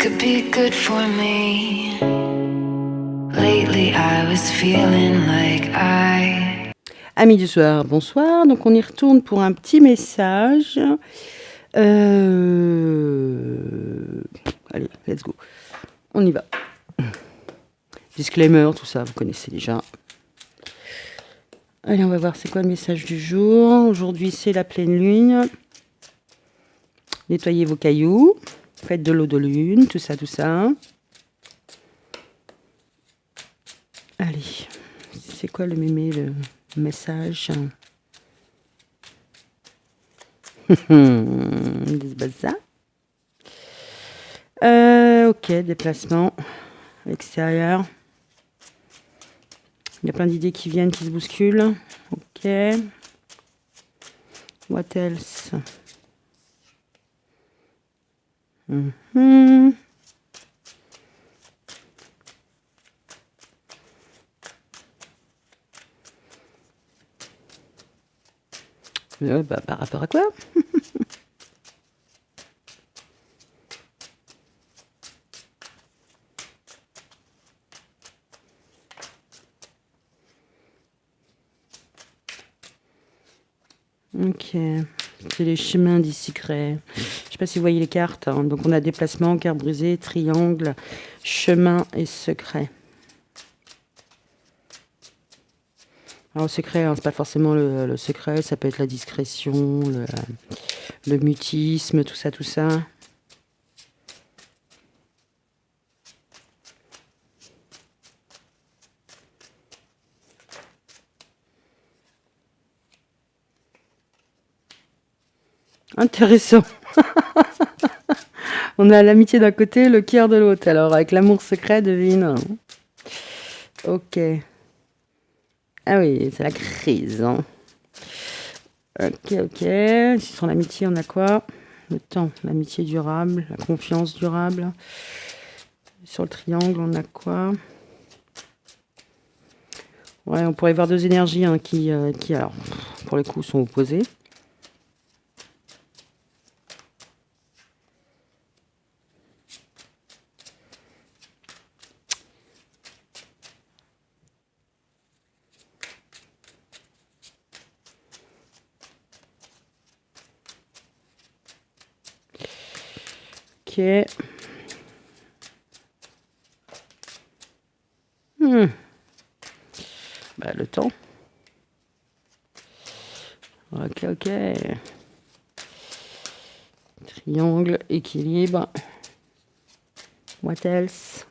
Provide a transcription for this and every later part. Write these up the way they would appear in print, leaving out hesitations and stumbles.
could be good for me. Lately I was feeling like Amis du soir, bonsoir. Donc on y retourne pour un petit message. Allez, let's go. On y va. Disclaimer, tout ça, vous connaissez déjà. Allez, on va voir c'est quoi le message du jour. Aujourd'hui, c'est la pleine lune. Nettoyez vos cailloux. Faites de l'eau de lune, tout ça, tout ça. Allez, c'est quoi le mémé, le message? Dis pas ça. Ok, déplacement à l'extérieur. Il y a plein d'idées qui viennent, qui se bousculent. Ok. What else? Par rapport à quoi? Ok, c'est les chemins des secrets. Je sais pas si vous voyez les cartes. Hein. Donc on a déplacement, carte brisée, triangle, chemin et secret. Alors secret, hein, c'est pas forcément le secret, ça peut être la discrétion, le mutisme, tout ça, tout ça. Intéressant. On a l'amitié d'un côté, le cœur de l'autre. Alors, avec l'amour secret, devine. Ok. Ah oui, c'est la crise. Hein. Ok. Sur l'amitié, on a quoi? Le temps, l'amitié durable, la confiance durable. Sur le triangle, on a quoi? Ouais, on pourrait voir deux énergies hein, qui, alors, pour le coup, sont opposées. Ok. Bah, le temps. Ok. Triangle, équilibre. What else?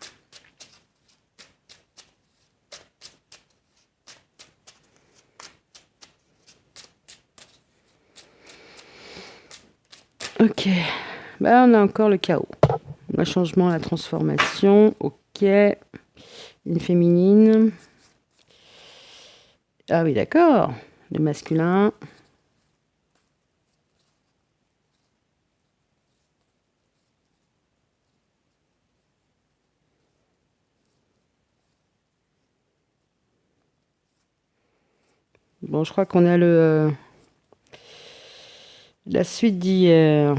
Ok. Bah, on a encore le chaos. Le changement, la transformation. Ok. Une féminine. Ah oui, d'accord. Le masculin. Bon, je crois qu'on a la suite d'hier.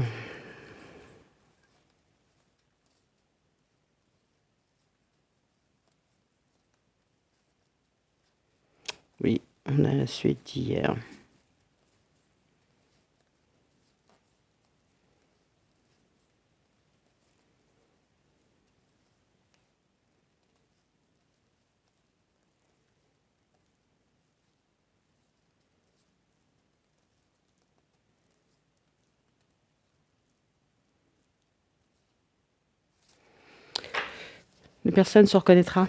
Oui, on a la suite d'hier. La personne se reconnaîtra.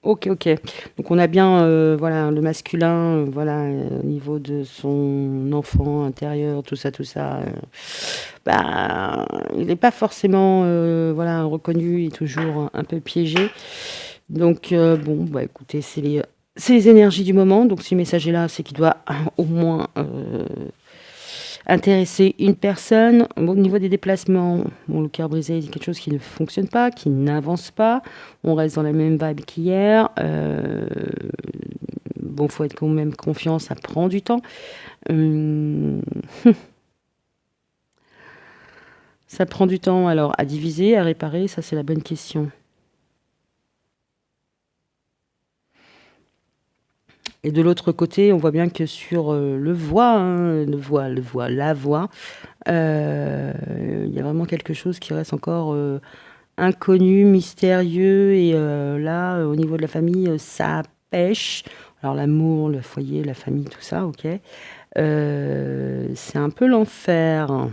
Ok. Donc on a bien voilà, le masculin, voilà, au niveau de son enfant intérieur, tout ça. Bah, il n'est pas forcément voilà, reconnu, il est toujours un peu piégé. Donc bon, bah écoutez, c'est les énergies du moment. Donc si le message est là, c'est qu'il doit au moins intéresser une personne. Au niveau des déplacements, bon, le cœur brisé, c'est quelque chose qui ne fonctionne pas, qui n'avance pas. On reste dans la même vibe qu'hier. Bon, faut être quand même confiant, ça prend du temps. Ça prend du temps alors à diviser, à réparer, ça c'est la bonne question. Et de l'autre côté, on voit bien que sur le voix, hein, la voix, il y a vraiment quelque chose qui reste encore inconnu, mystérieux. Et là, au niveau de la famille, ça pêche. Alors l'amour, le foyer, la famille, tout ça, ok. C'est un peu l'enfer.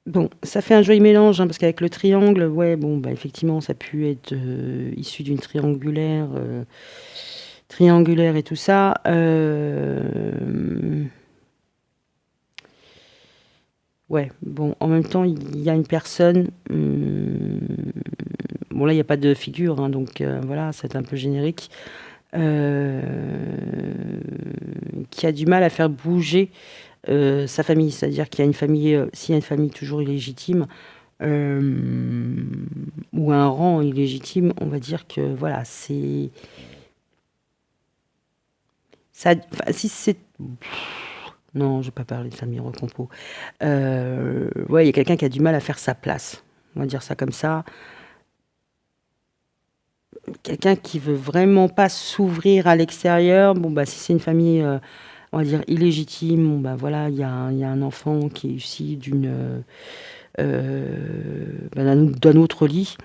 Bon, ça fait un joli mélange, hein, parce qu'avec le triangle, ouais, bon, bah, effectivement, ça a pu être issu d'une triangulaire et tout ça. Ouais, bon, en même temps, il y a une personne. Bon, là, il n'y a pas de figure, hein, donc voilà, c'est un peu générique. euh, qui a du mal à faire bouger sa famille. C'est-à-dire qu'il y a une famille, s'il y a une famille toujours illégitime, euh, ou un rang illégitime, on va dire que voilà, c'est. Ça, enfin, si c'est. Non, je vais pas parler de famille recompo. Ouais, il y a quelqu'un qui a du mal à faire sa place. On va dire ça comme ça. Quelqu'un qui veut vraiment pas s'ouvrir à l'extérieur. Bon, bah, si c'est une famille, on va dire, illégitime, bon, bah, voilà, il y a un enfant qui est issu bah, d'un autre lit.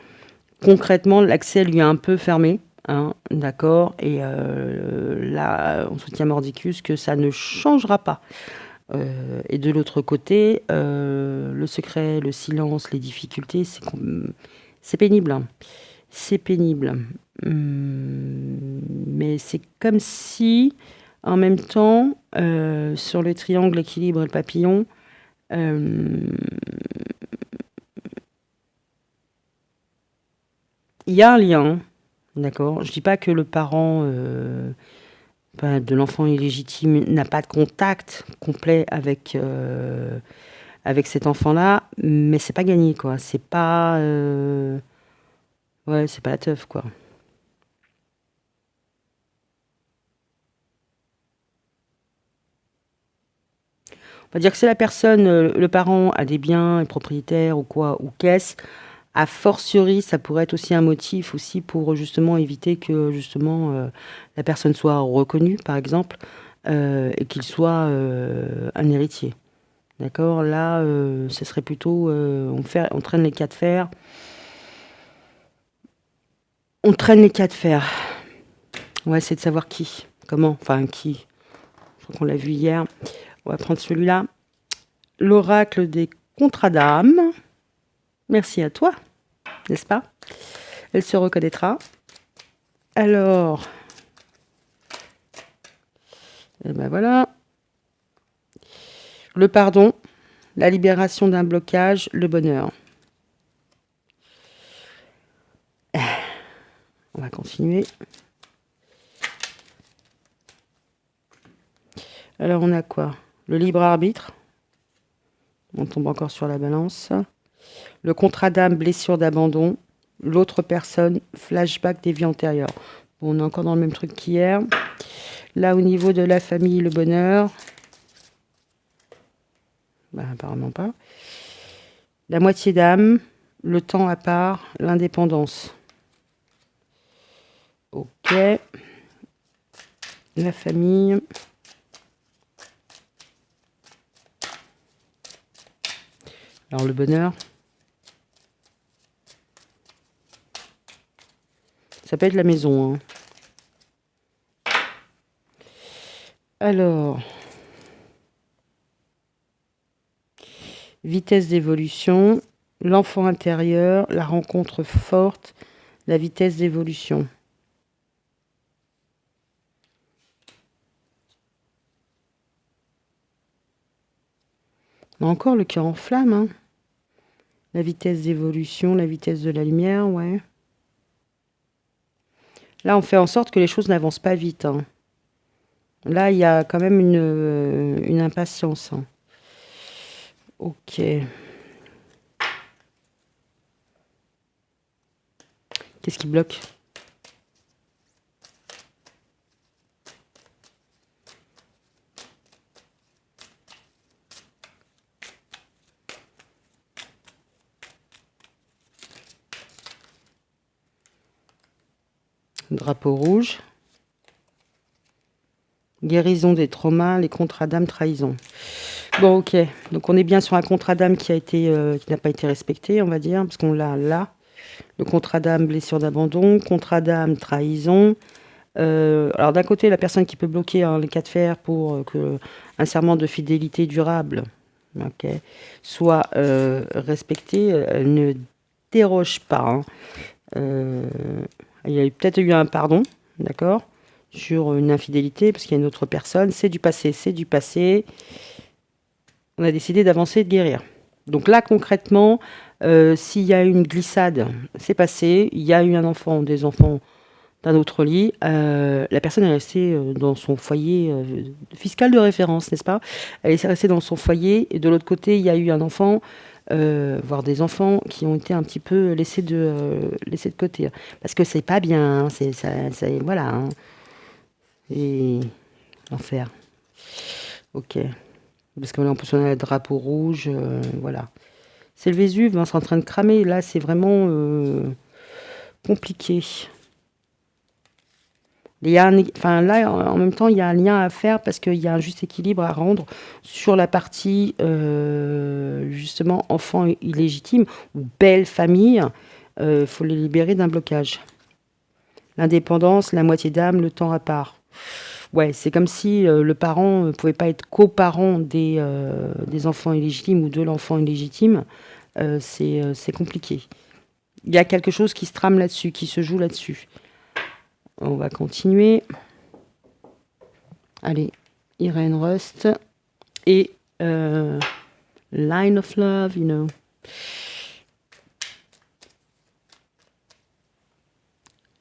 Concrètement, l'accès lui est un peu fermé. Hein, d'accord. Et là, on soutient Mordicus que ça ne changera pas. Et de l'autre côté, le secret, le silence, les difficultés, c'est pénible. Hein. C'est pénible. Mais c'est comme si, en même temps, sur le triangle, l'équilibre et le papillon, euh, il y a un lien. D'accord. Je dis pas que le parent de l'enfant illégitime n'a pas de contact complet avec cet enfant-là, mais c'est pas gagné, quoi. C'est pas, ouais, c'est pas la teuf, quoi. On va dire que si la personne, le parent a des biens, est propriétaire ou quoi, ou qu'est-ce, a fortiori, ça pourrait être aussi un motif aussi pour justement éviter que justement la personne soit reconnue, par exemple, et qu'il soit un héritier. D'accord. Là, ce serait plutôt, on traîne les cas de fer. On traîne les cas de fer. On va essayer de savoir qui, comment, enfin qui. Je crois qu'on l'a vu hier. On va prendre celui-là. L'oracle des contrats d'âme. Merci à toi, n'est-ce pas? Elle se reconnaîtra. Alors, eh ben voilà. Le pardon, la libération d'un blocage, le bonheur. On va continuer. Alors, on a quoi? Le libre arbitre. On tombe encore sur la balance. Le contrat d'âme, blessure d'abandon. L'autre personne, flashback des vies antérieures. Bon, on est encore dans le même truc qu'hier. Là, au niveau de la famille, le bonheur. Bah, apparemment pas. La moitié d'âme, le temps à part, l'indépendance. Ok. La famille. Alors, le bonheur. Ça peut être la maison. Hein. Alors, vitesse d'évolution, l'enfant intérieur, la rencontre forte, la vitesse d'évolution. Encore le cœur en flamme. Hein. La vitesse d'évolution, la vitesse de la lumière, ouais. Là, on fait en sorte que les choses n'avancent pas vite. Hein. Là, il y a quand même une impatience. Hein. Ok. Qu'est-ce qui bloque? Drapeau rouge. Guérison des traumas, les contrats d'âme, trahison. Bon, ok. Donc on est bien sur un contrat d'âme qui n'a pas été respecté, on va dire, parce qu'on l'a là. Le contrat d'âme, blessure d'abandon. Contrat d'âme, trahison. Alors d'un côté, la personne qui peut bloquer les cas de fer pour que un serment de fidélité durable, ok, soit respecté, elle ne déroge pas. Hein. Il y a peut-être eu un pardon, d'accord, sur une infidélité, parce qu'il y a une autre personne. C'est du passé, c'est du passé. On a décidé d'avancer et de guérir. Donc là, concrètement, s'il y a eu une glissade, c'est passé. Il y a eu un enfant ou des enfants d'un autre lit. La personne est restée dans son foyer fiscal de référence, n'est-ce pas? Elle est restée dans son foyer. Et de l'autre côté, il y a eu un enfant, voire des enfants qui ont été un petit peu laissés de côté. Parce que c'est pas bien. Hein, voilà. Hein. Et l'enfer. Ok. Parce que là, en plus, on a le drapeau rouge. Voilà. C'est le Vésuve, hein, c'est en train de cramer. Là, c'est vraiment compliqué. Là, en même temps, il y a un lien à faire parce qu'il y a un juste équilibre à rendre sur la partie, justement, enfant illégitime ou belle famille. Il faut les libérer d'un blocage. L'indépendance, la moitié d'âme, le temps à part. Ouais, c'est comme si le parent ne pouvait pas être coparent des enfants illégitimes ou de l'enfant illégitime. C'est compliqué. Il y a quelque chose qui se trame là-dessus, qui se joue là-dessus. On va continuer. Allez, Irène Rust. Et Line of Love, you know.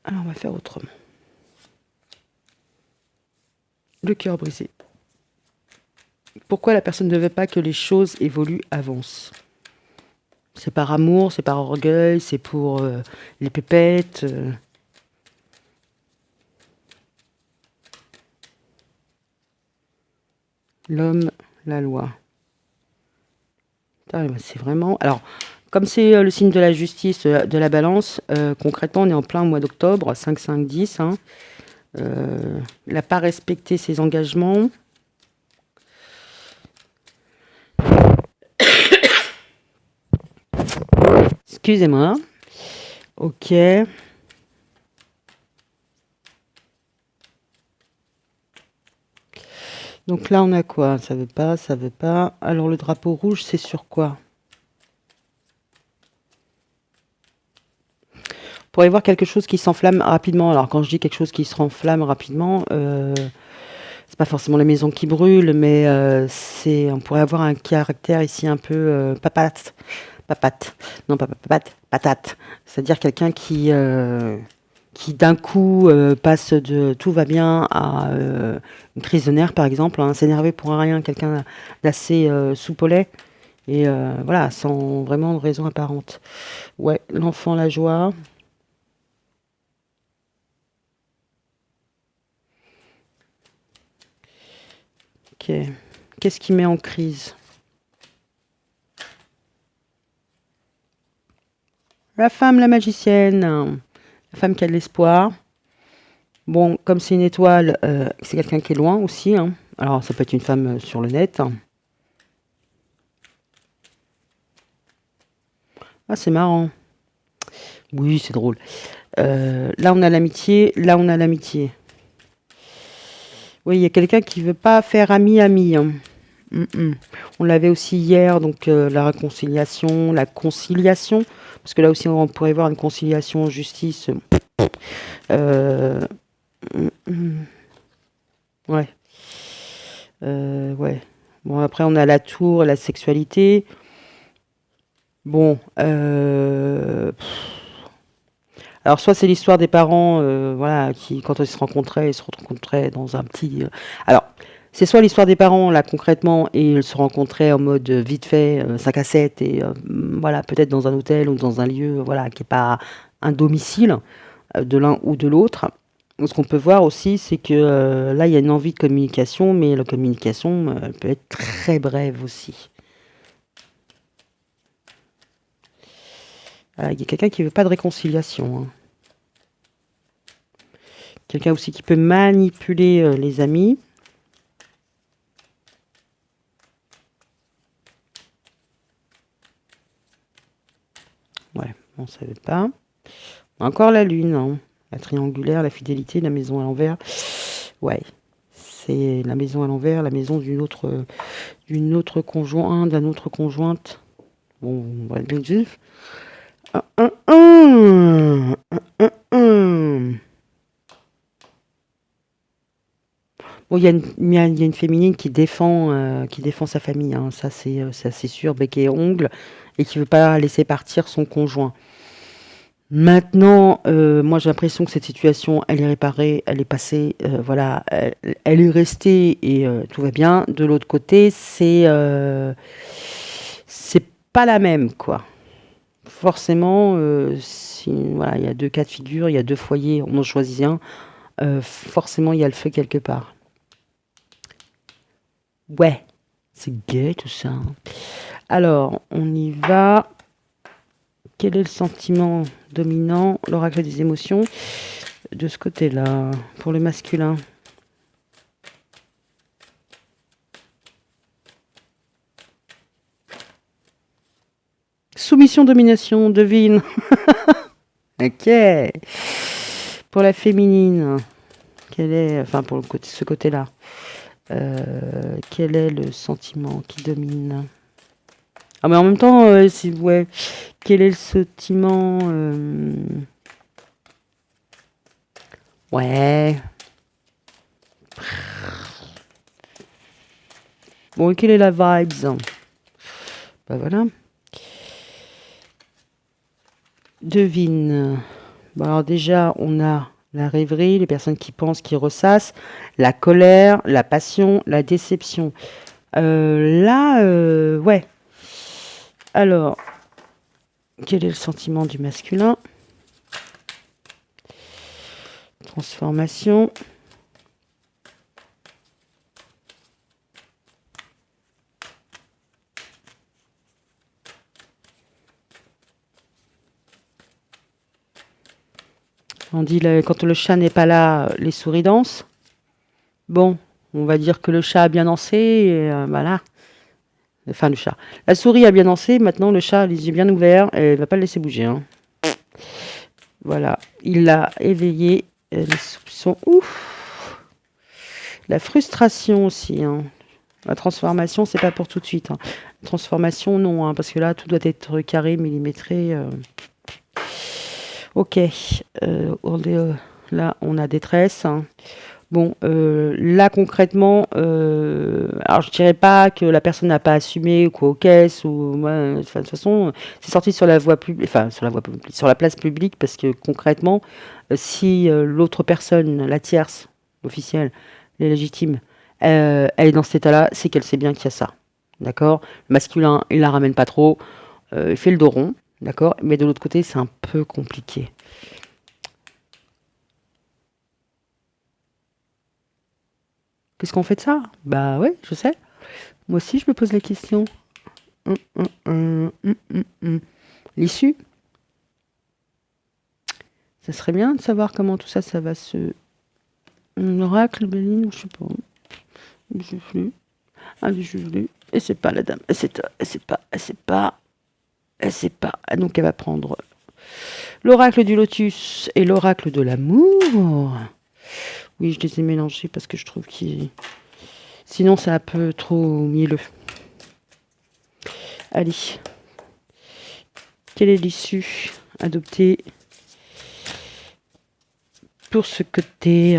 Alors, on va faire autrement. Le cœur brisé. Pourquoi la personne ne veut pas que les choses évoluent, avancent? C'est par amour, c'est par orgueil, c'est pour les pépettes. L'homme, la loi. C'est vraiment... Alors, comme c'est le signe de la justice, de la balance, concrètement, on est en plein mois d'octobre, 5-5-10. Hein. Il n'a pas respecté ses engagements. Excusez-moi. Ok. Donc là, on a quoi? Ça veut pas, ça veut pas. Alors, le drapeau rouge, c'est sur quoi? On pourrait voir quelque chose qui s'enflamme rapidement. Alors, quand je dis quelque chose qui se renflamme rapidement, c'est pas forcément la maison qui brûle, mais on pourrait avoir un caractère ici un peu papate. Non, pas papate, patate. C'est-à-dire quelqu'un qui d'un coup passe de tout va bien à une crise de nerfs, par exemple, hein, s'énerver pour rien, quelqu'un d'assez soupolé, et voilà, sans vraiment de raison apparente. Ouais, l'enfant, la joie. Ok. Qu'est-ce qui met en crise? La femme, la magicienne, la femme qui a de l'espoir. Bon, comme c'est une étoile, c'est quelqu'un qui est loin aussi. Hein. Alors, ça peut être une femme sur le net. Hein. Ah, c'est marrant. Oui, c'est drôle. Là, on a l'amitié. Là, on a l'amitié. Oui, il y a quelqu'un qui veut pas faire ami-ami. Hein. On l'avait aussi hier, donc la réconciliation, la conciliation. Parce que là aussi, on pourrait voir une conciliation, justice. Euh, mm, mm. Ouais. Ouais. Bon, après, on a la tour, la sexualité. Bon. Alors, soit c'est l'histoire des parents, voilà, qui, quand ils se rencontraient, dans un petit. Alors, c'est soit l'histoire des parents, là, concrètement, et ils se rencontraient en mode vite fait, 5 à 7, et voilà, peut-être dans un hôtel ou dans un lieu, voilà, qui n'est pas un domicile de l'un ou de l'autre. Ce qu'on peut voir aussi, c'est que là, il y a une envie de communication, mais la communication elle peut être très brève aussi. Voilà, il y a quelqu'un qui veut pas de réconciliation. Hein. Quelqu'un aussi qui peut manipuler les amis. Ouais, on ne savait pas. Encore la lune, hein. La triangulaire, la fidélité, la maison à l'envers. Ouais, c'est la maison à l'envers, la maison d'une autre conjointe, d'un autre conjointe. Bon, on va bien dire. Bon, il y a une féminine qui défend sa famille, hein. Ça, c'est assez sûr, bec et ongles, et qui veut pas laisser partir son conjoint. Maintenant, moi j'ai l'impression que cette situation, elle est réparée, elle est passée, voilà, elle est restée et tout va bien. De l'autre côté, c'est pas la même, quoi. Forcément, si, voilà, il y a deux cas de figure, il y a deux foyers, on en choisit un. Forcément, il y a le feu quelque part. Ouais, c'est gay tout ça, hein. Alors, on y va. Quel est le sentiment dominant, l'oracle des émotions, de ce côté-là, pour le masculin? Soumission, domination, devine. Ok. Pour la féminine, quel est, enfin pour ce côté-là, quel est le sentiment qui domine? Ah mais en même temps, ouais, quel est le sentiment? Ouais. Bon, quelle est la vibes? Bah voilà. Devine. Bon, alors déjà, on a la rêverie, les personnes qui pensent, qui ressassent, la colère, la passion, la déception. Là, ouais. Alors, quel est le sentiment du masculin? Transformation. On dit quand le chat n'est pas là, les souris dansent. Bon, on va dire que le chat a bien dansé, et voilà. Enfin, le chat. La souris a bien dansé, maintenant le chat a les yeux bien ouverts, et il va pas le laisser bouger, hein. Voilà, il l'a éveillé, les soupçons. Ouf. La frustration aussi, hein. La transformation, c'est pas pour tout de suite, hein. La transformation, non, hein, parce que là, tout doit être carré, millimétré. Ok, là, on a détresse, hein. Bon, là concrètement, alors je dirais pas que la personne n'a pas assumé ou quoi aux caisses ou ouais, de toute façon, c'est sorti sur la voie publique, enfin sur la voie publique, sur la place publique parce que concrètement, si l'autre personne, la tierce, officielle, les légitimes, elle est dans cet état-là, c'est qu'elle sait bien qu'il y a ça, d'accord? Le masculin, il la ramène pas trop, il fait le dos rond, d'accord? Mais de l'autre côté, c'est un peu compliqué. Qu'est-ce qu'on fait de ça? Bah ouais, je sais. Moi aussi, je me pose la question. L'issue? Ça serait bien de savoir comment tout ça, ça va se... L'oracle, Béline, je sais pas. Je sais plus. Ah, je sais plus. Et c'est pas la dame. Elle sait pas. Ah, donc elle va prendre l'oracle du lotus et l'oracle de l'amour. Oui, je les ai mélangés parce que je trouve qu'ils... Sinon, c'est un peu trop mielleux. Allez. Quelle est l'issue adoptée pour ce côté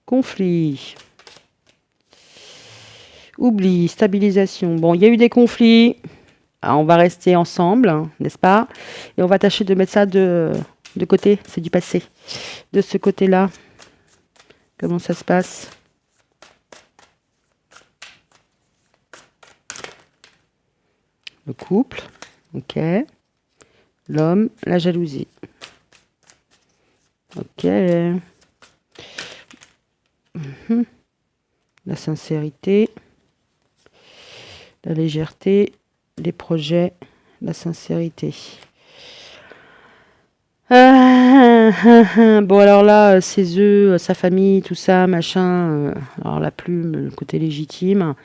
conflit? Oubli, stabilisation. Bon, il y a eu des conflits. Ah, on va rester ensemble, hein, n'est-ce pas? Et on va tâcher de mettre ça de côté. C'est du passé. De ce côté-là, comment ça se passe? Le couple, ok. L'homme, la jalousie. Ok. La sincérité, la légèreté, les projets, la sincérité. Bon, alors là, ses œufs, sa famille, tout ça, machin. Alors la plume, le côté légitime,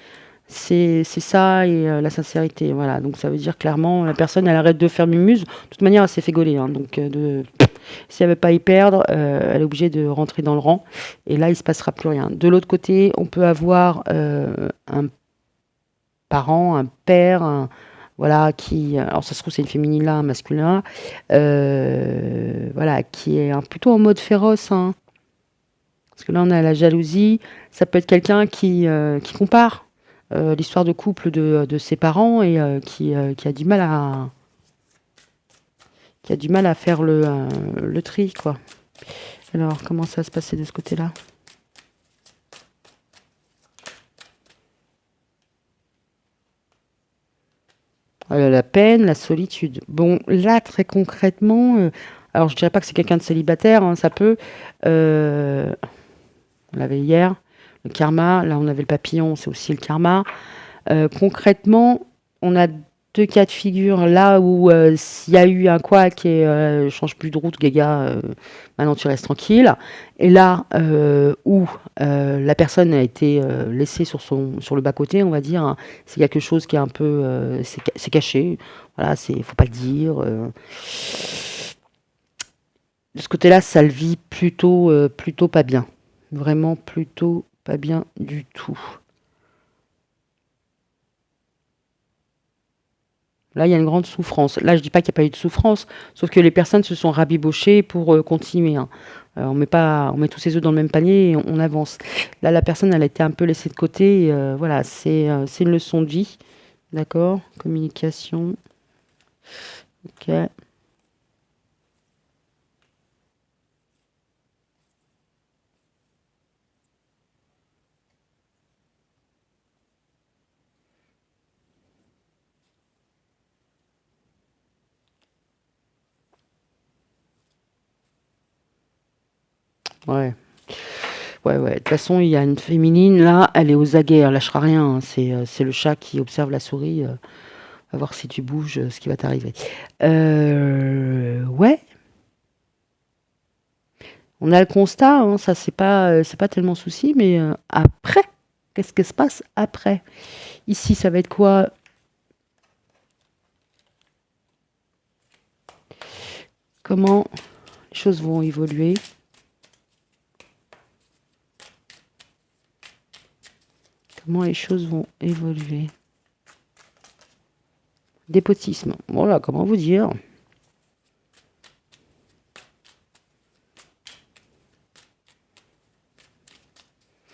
c'est ça et la sincérité. Voilà. Donc ça veut dire clairement, la personne, elle arrête de faire mumuse. De toute manière, elle s'est fait gauler, hein. Donc si elle veut pas y perdre, elle est obligée de rentrer dans le rang. Et là, il se passera plus rien. De l'autre côté, on peut avoir un parent, un père, voilà, qui, alors ça se trouve c'est une féminine là, un masculin, voilà, qui est plutôt en mode féroce, hein. Parce que là on a la jalousie, ça peut être quelqu'un qui compare l'histoire de couple de ses parents et qui a du mal à faire le tri, quoi. Alors comment ça va se passer de ce côté-là? La peine, la solitude. Bon, là, très concrètement, alors je dirais pas que c'est quelqu'un de célibataire, hein, ça peut. euh, on l'avait hier, le karma. Là, on avait le papillon, c'est aussi le karma. Concrètement, on a deux cas de figure. Là où s'il y a eu un couac et change plus de route, gaga, maintenant tu restes tranquille. Et là où la personne a été laissée sur le bas-côté, on va dire, hein, c'est quelque chose qui est un peu... c'est caché. Voilà, faut pas le dire. De ce côté-là, ça le vit plutôt pas bien. Vraiment plutôt pas bien du tout. Là, il y a une grande souffrance. Là, je dis pas qu'il n'y a pas eu de souffrance, sauf que les personnes se sont rabibochées pour continuer, hein. On met tous ses œufs dans le même panier et on avance. Là, la personne, elle a été un peu laissée de côté. Et, voilà, c'est une leçon de vie. D'accord? Communication. Ok. Ouais. Ouais, ouais. De toute façon, il y a une féminine, là, elle est aux aguets, elle lâchera rien, hein. C'est le chat qui observe la souris. Va voir si tu bouges, ce qui va t'arriver. Ouais, on a le constat, hein, ça c'est pas tellement souci, mais après, qu'est-ce qui se passe après? Ici, ça va être quoi? Comment les choses vont évoluer? Comment les choses vont évoluer? Dépotisme. Voilà, comment vous dire?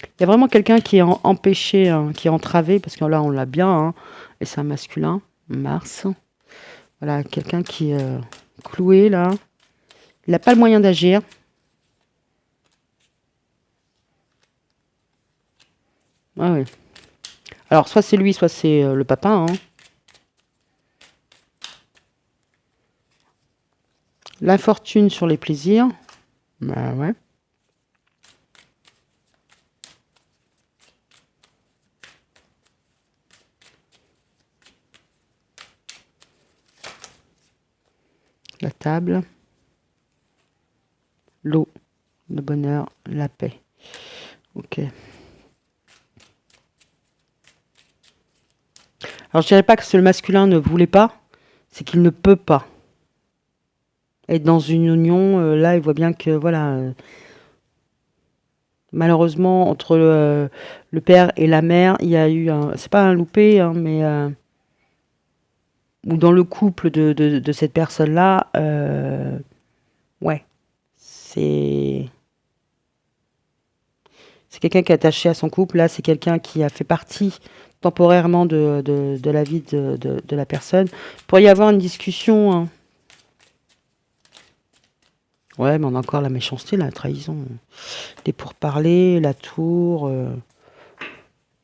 Il y a vraiment quelqu'un qui est empêché, hein, qui est entravé, parce que là, on l'a bien, hein, et c'est un masculin, Mars. Voilà, quelqu'un qui est cloué, là. Il n'a pas le moyen d'agir. Ah oui. Alors, soit c'est lui, soit c'est le papa, hein. L'infortune sur les plaisirs. Bah ouais. La table. L'eau. Le bonheur. La paix. Ok. Alors, je dirais pas que le masculin ne voulait pas, c'est qu'il ne peut pas être dans une union. Là, il voit bien que, voilà, malheureusement, entre le père et la mère, il y a eu un. C'est pas un loupé, hein, mais. Ou dans le couple de cette personne-là, ouais, c'est. C'est quelqu'un qui est attaché à son couple. Là, c'est quelqu'un qui a fait partie temporairement de la vie de la personne. Il pourrait y avoir une discussion, hein. Ouais, mais on a encore la méchanceté, la trahison. Les pourparlers, la tour.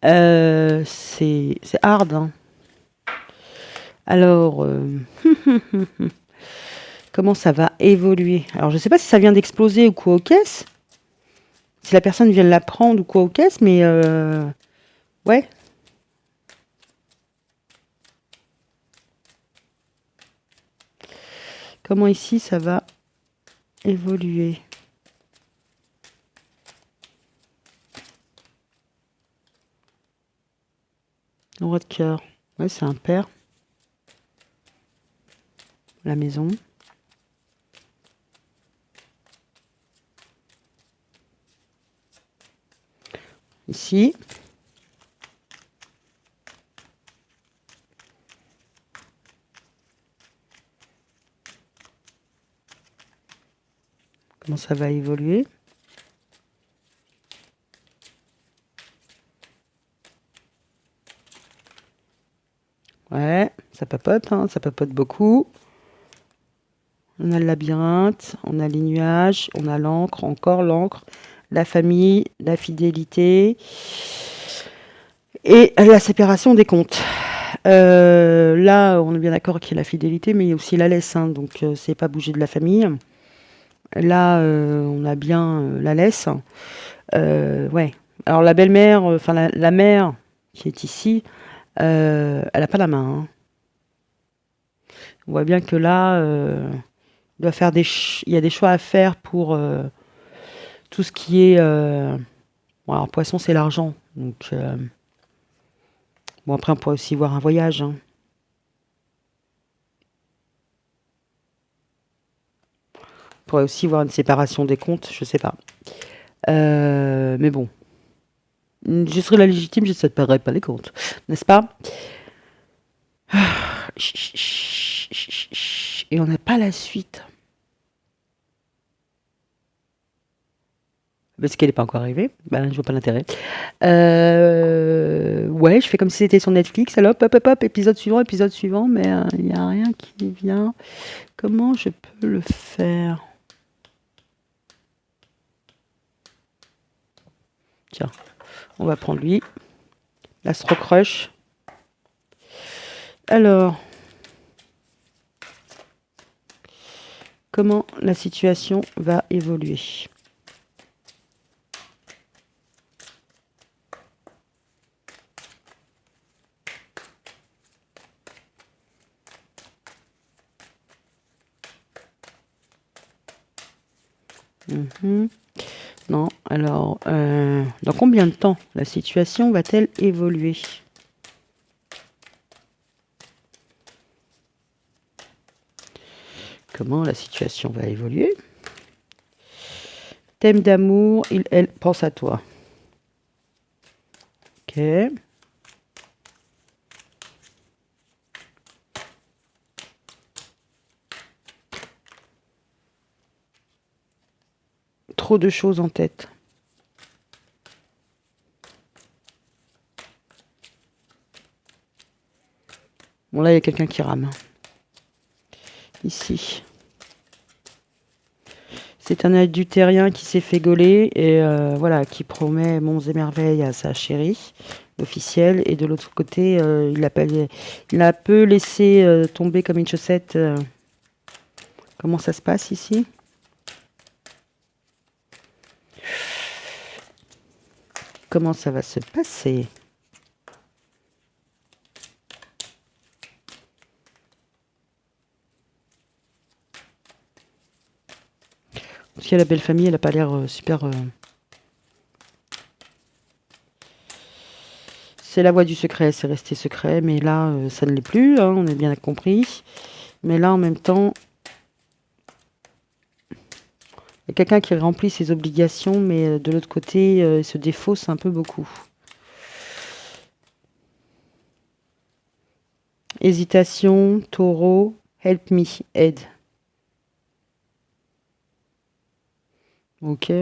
C'est hard, hein. Alors, comment ça va évoluer? Alors, je sais pas si ça vient d'exploser ou quoi aux caisses. Si la personne vient de la prendre ou quoi aux caisses, mais ouais. Comment ici ça va évoluer. Le roi de cœur. Ouais, c'est un père. La maison. Ici. Comment ça va évoluer? Ouais, ça papote, hein, ça papote beaucoup. On a le labyrinthe, on a les nuages, on a l'encre, encore l'encre, la famille, la fidélité et la séparation des comptes. Là, on est bien d'accord qu'il y a la fidélité, mais il y a aussi la laisse, hein, donc c'est pas bouger de la famille. Là, on a bien la laisse. Ouais. Alors la belle-mère, enfin la mère qui est ici, elle a pas la main, hein. On voit bien que là, il doit faire il y a des choix à faire pour tout ce qui est. Bon, alors poisson, c'est l'argent, donc bon après on pourrait aussi voir un voyage, hein. On pourrait aussi voir une séparation des comptes, je sais pas. Mais bon, je serais la légitime, je ne séparerais pas les comptes, n'est-ce pas? Et on n'a pas la suite. Parce qu'elle n'est pas encore arrivée. Ben, je vois pas l'intérêt. Ouais, je fais comme si c'était sur Netflix. Alors, hop, hop, hop, épisode suivant, mais il n'y a rien qui vient. Comment je peux le faire? Tiens, on va prendre lui. L'Astro Crush. Alors, comment la situation va évoluer? Non, alors, dans combien de temps la situation va-t-elle évoluer? Comment la situation va évoluer? Thème d'amour, elle pense à toi. Ok. Trop de choses en tête. Bon, là, il y a quelqu'un qui rame. Ici. C'est un adultérien qui s'est fait gauler et voilà, qui promet monts et merveilles à sa chérie officielle. Et de l'autre côté, il a un peu laissé tomber comme une chaussette. Comment ça se passe ici? Comment ça va se passer? Parce qu'il y a la belle famille, elle n'a pas l'air super... C'est la voie du secret, c'est resté secret, mais là, ça ne l'est plus, hein, on est bien compris. Mais là, en même temps, il y a quelqu'un qui remplit ses obligations, mais de l'autre côté, il se défausse un peu beaucoup. Hésitation, taureau, help me, aide. Ok.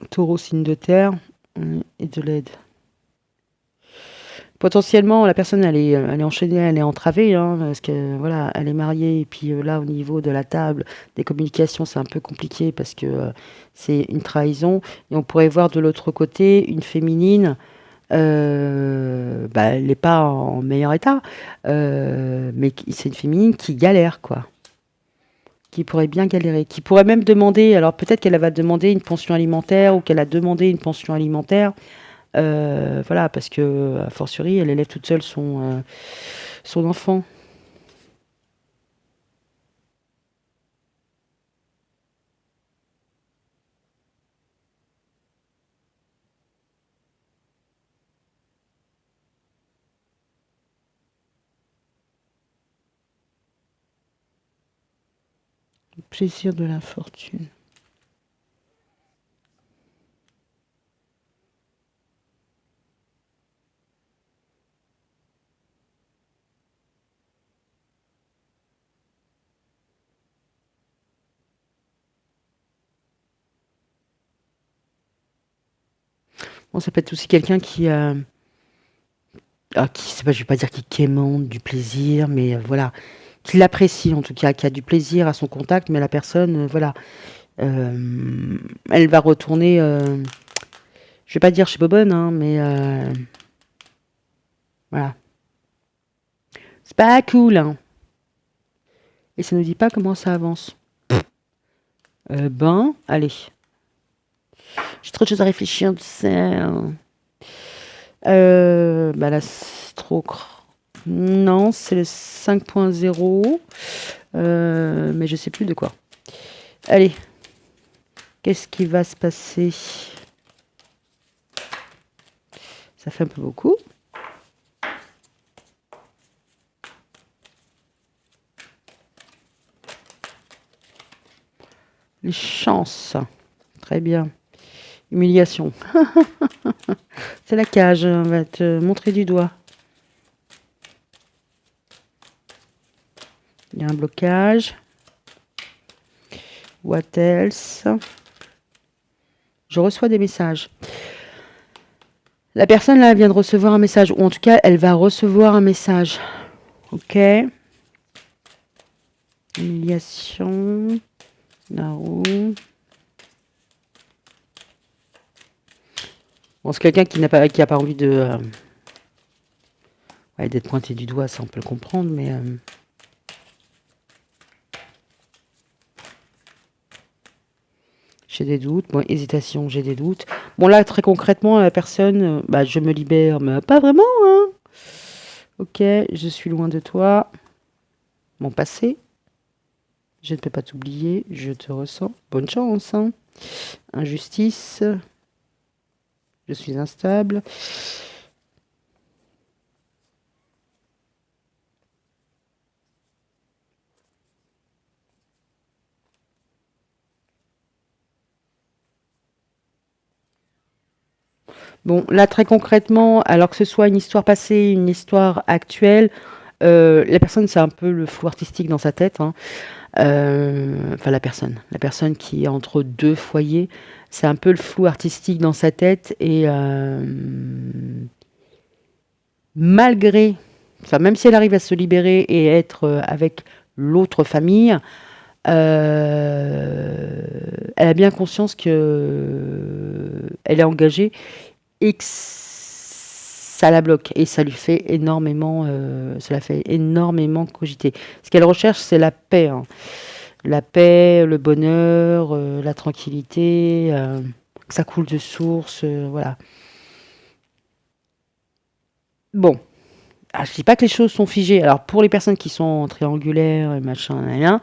Taureau, signe de terre, et de l'aide. Potentiellement, la personne, elle est enchaînée, elle est entravée, hein, parce que voilà, elle est mariée, et puis là, au niveau de la table, des communications, c'est un peu compliqué parce que c'est une trahison. Et on pourrait voir de l'autre côté une féminine, bah, elle n'est pas en meilleur état, mais c'est une féminine qui galère, quoi. Qui pourrait bien galérer, qui pourrait même demander, alors peut-être qu'elle va demander une pension alimentaire ou qu'elle a demandé une pension alimentaire. Voilà, parce que, a fortiori, elle élève toute seule son enfant. Plaisir de l'infortune. Bon, ça peut être aussi quelqu'un c'est pas, je vais pas dire qui quémande du plaisir, mais voilà, qui l'apprécie en tout cas, qui a du plaisir à son contact, mais la personne, voilà, elle va retourner, je vais pas dire chez Bobonne, hein, mais voilà. C'est pas cool, hein. Et ça nous dit pas comment ça avance. Allez. J'ai trop de choses à réfléchir, tu sais, hein. La stroke. Non, c'est le 5.0. Mais je sais plus de quoi. Allez. Qu'est-ce qui va se passer? Ça fait un peu beaucoup. Les chances. Très bien. Humiliation. C'est la cage. On va te montrer du doigt. Il y a un blocage. What else? Je reçois des messages. La personne là vient de recevoir un message, ou en tout cas elle va recevoir un message. Ok. Humiliation. Naru. Bon, c'est quelqu'un qui a pas envie de d'être pointé du doigt, ça on peut le comprendre, mais j'ai des doutes. Bon, hésitation, j'ai des doutes. Bon là très concrètement la personne, je me libère, mais pas vraiment, hein. Ok, je suis loin de toi. Mon passé. Je ne peux pas t'oublier, je te ressens. Bonne chance, hein. Injustice. Je suis instable. Bon, là, très concrètement, alors que ce soit une histoire passée, une histoire actuelle, la personne, c'est un peu le flou artistique dans sa tête, hein. Enfin, la personne qui est entre deux foyers, c'est un peu le flou artistique dans sa tête et malgré, enfin, même si elle arrive à se libérer et être avec l'autre famille, elle a bien conscience que elle est engagée et que ça la bloque et ça lui fait énormément, ça la fait énormément cogiter. Ce qu'elle recherche, c'est la paix, hein. La paix, le bonheur, la tranquillité, que ça coule de source, voilà. Bon, je dis pas que les choses sont figées. Alors pour les personnes qui sont triangulaires et machin, rien,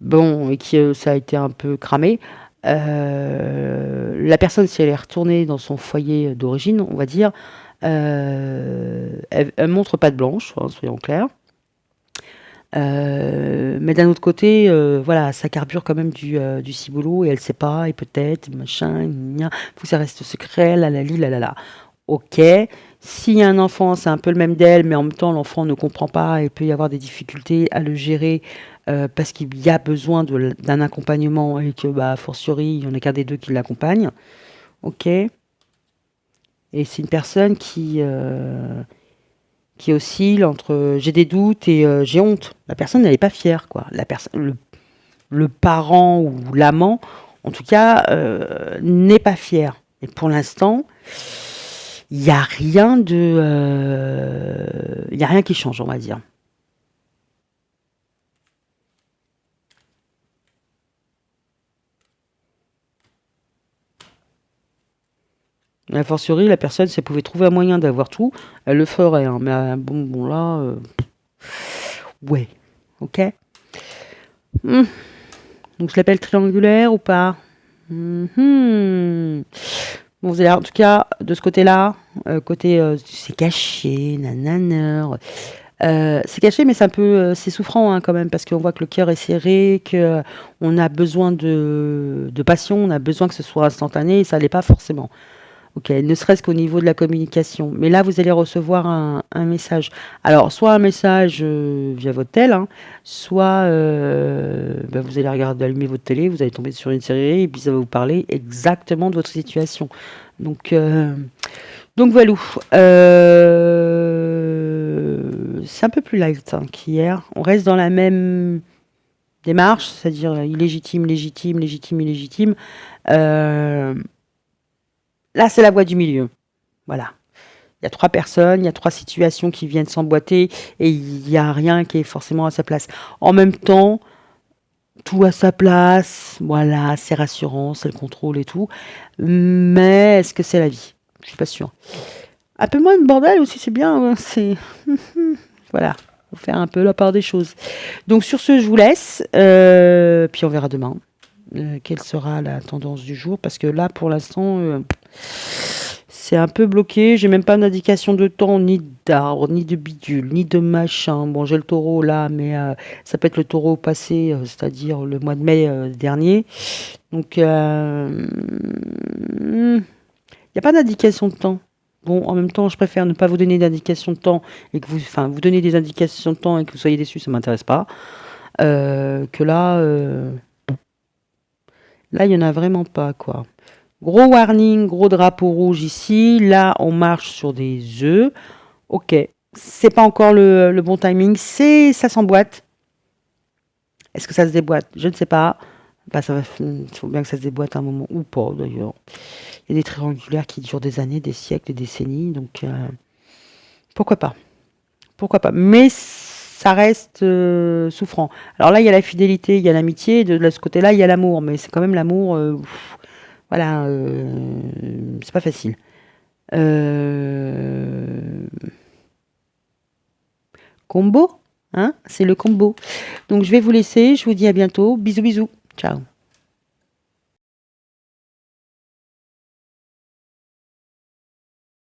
bon, et qui ça a été un peu cramé. La personne, si elle est retournée dans son foyer d'origine, on va dire, elle montre pas de blanche, hein, soyons clairs. Mais d'un autre côté, voilà, ça carbure quand même du ciboulot et elle sait pas, et peut-être, machin, gna, faut que ça reste secret, la la li, la la la. Ok. S'il y a un enfant, c'est un peu le même d'elle, mais en même temps, l'enfant ne comprend pas et peut y avoir des difficultés à le gérer parce qu'il y a besoin d'un accompagnement et que, a fortiori, il n'y en a qu'un des deux qui l'accompagne. Ok. Et c'est une personne qui oscille entre j'ai des doutes et j'ai honte. La personne, elle n'est pas fière, quoi. Le parent ou l'amant, en tout cas, n'est pas fier. Et pour l'instant, il n'y a rien il y a rien qui change, on va dire. A fortiori, la personne, si elle pouvait trouver un moyen d'avoir tout, elle le ferait, hein. Mais bon, là, ouais, ok. Donc je l'appelle triangulaire ou pas? Mhm. Bon, vous allez, en tout cas, de ce côté-là, côté c'est caché, nanana, C'est caché, mais c'est un peu, c'est souffrant, hein, quand même, parce qu'on voit que le cœur est serré, que on a besoin de passion, on a besoin que ce soit instantané et ça l'est pas forcément. OK, ne serait-ce qu'au niveau de la communication. Mais là, vous allez recevoir un message. Alors, soit un message, via votre tel, hein, soit, bah, vous allez regarder allumer votre télé, vous allez tomber sur une série et puis ça va vous parler exactement de votre situation. Donc, voilou. C'est un peu plus light, hein, qu'hier. On reste dans la même démarche, c'est-à-dire illégitime, légitime, légitime, illégitime. Là, c'est la voie du milieu. Voilà. Il y a 3 personnes, il y a 3 situations qui viennent s'emboîter et il y a rien qui est forcément à sa place. En même temps, tout à sa place, voilà, c'est rassurant, c'est le contrôle et tout. Mais est-ce que c'est la vie? Je suis pas sûre. Un peu moins de bordel aussi, c'est bien, hein, c'est voilà, faut faire un peu la part des choses. Donc sur ce, je vous laisse, puis on verra demain, quelle sera la tendance du jour parce que là, pour l'instant, c'est un peu bloqué. J'ai même pas d'indication de temps, ni d'arbre, ni de bidule, ni de machin. Bon, j'ai le taureau là, mais ça peut être le taureau passé, c'est-à-dire le mois de mai dernier. Donc, il n'y a pas d'indication de temps. Bon, en même temps, je préfère ne pas vous donner d'indication de temps et que vous, enfin, vous donner des indications de temps et que vous soyez déçus, ça m'intéresse pas. Que là, là, il y en a vraiment pas, quoi. Gros warning, gros drapeau rouge ici. Là, on marche sur des œufs. Ok, c'est pas encore le bon timing. Ça s'emboîte. Est-ce que ça se déboîte? Je ne sais pas. Bah, il faut bien que ça se déboîte à un moment ou pas d'ailleurs. Il y a des triangulaires qui durent des années, des siècles, des décennies. Donc, pourquoi pas? Pourquoi pas? Mais ça reste souffrant. Alors là, il y a la fidélité, il y a l'amitié. De ce côté-là, il y a l'amour. Mais c'est quand même l'amour. Voilà, c'est pas facile. Euh, Combo, hein? C'est le combo. Donc je vais vous laisser, je vous dis à bientôt. Bisous bisous. Ciao.